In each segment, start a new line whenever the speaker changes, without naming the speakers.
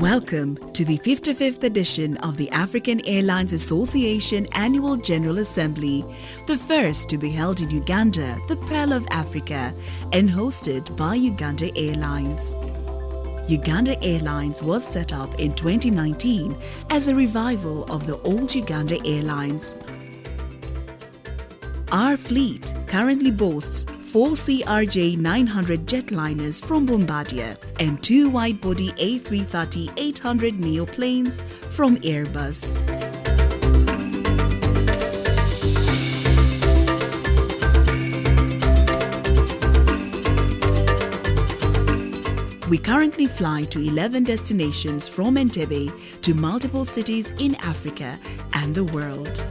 Welcome to the 55th edition of the African Airlines Association Annual General Assembly, the first to be held in Uganda, the Pearl of Africa, and hosted by Uganda Airlines. Uganda Airlines was set up in 2019 as a revival of the old Uganda Airlines. Our fleet currently boasts 4 CRJ-900 jetliners from Bombardier and 2 wide-body A330-800 neo planes from Airbus. We currently fly to 11 destinations from Entebbe to multiple cities in Africa and the world.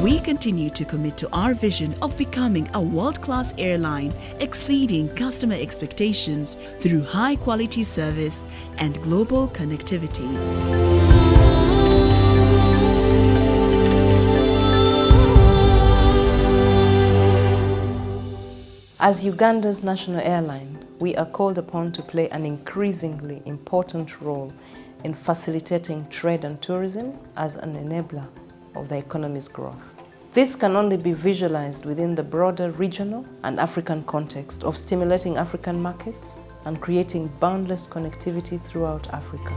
We continue to commit to our vision of becoming a world-class airline, exceeding customer expectations through high-quality service and global connectivity.
As Uganda's national airline, we are called upon to play an increasingly important role in facilitating trade and tourism as an enabler of the economy's growth. This can only be visualized within the broader regional and African context of stimulating African markets and creating boundless connectivity throughout Africa.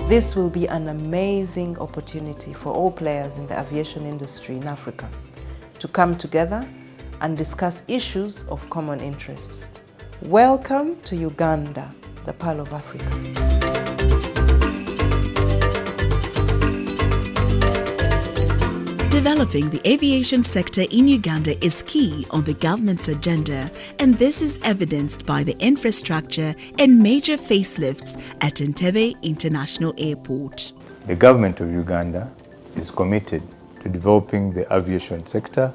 This will be an amazing opportunity for all players in the aviation industry in Africa to come together and discuss issues of common interest. Welcome to Uganda, the Pearl of Africa.
Developing the aviation sector in Uganda is key on the government's agenda, and this is evidenced by the infrastructure and major facelifts at Entebbe International Airport.
The Government of Uganda is committed to developing the aviation sector,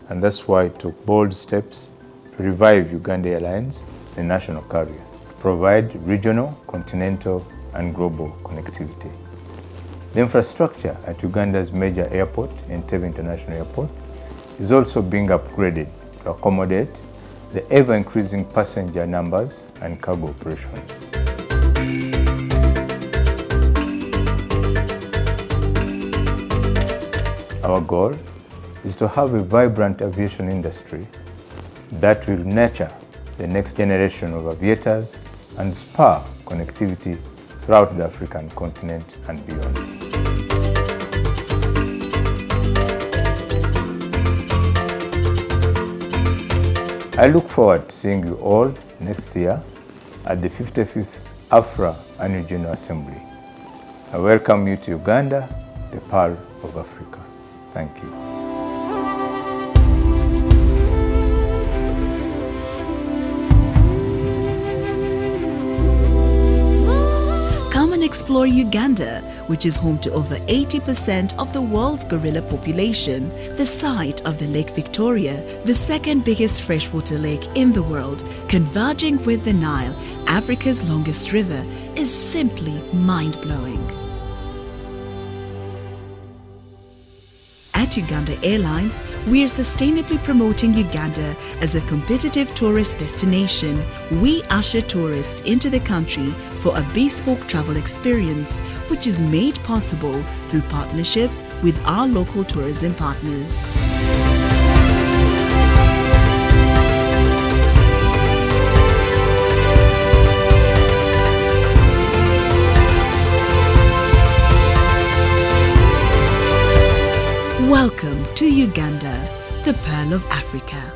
and that's why it took bold steps to revive Uganda Airlines, the national carrier, to provide regional, continental, and global connectivity. The infrastructure at Uganda's major airport, Entebbe International Airport, is also being upgraded to accommodate the ever-increasing passenger numbers and cargo operations. Our goal is to have a vibrant aviation industry that will nurture the next generation of aviators and spur connectivity throughout the African continent and beyond. I look forward to seeing you all next year at the 55th AFRAA Annual General Assembly. I welcome you to Uganda, the Pearl of Africa. Thank you.
Explore Uganda, which is home to over 80% of the world's gorilla population, the site of the Lake Victoria, the second biggest freshwater lake in the world, converging with the Nile, Africa's longest river, is simply mind-blowing. At Uganda Airlines, we are sustainably promoting Uganda as a competitive tourist destination. We usher tourists into the country for a bespoke travel experience, which is made possible through partnerships with our local tourism partners. Welcome to Uganda, the Pearl of Africa.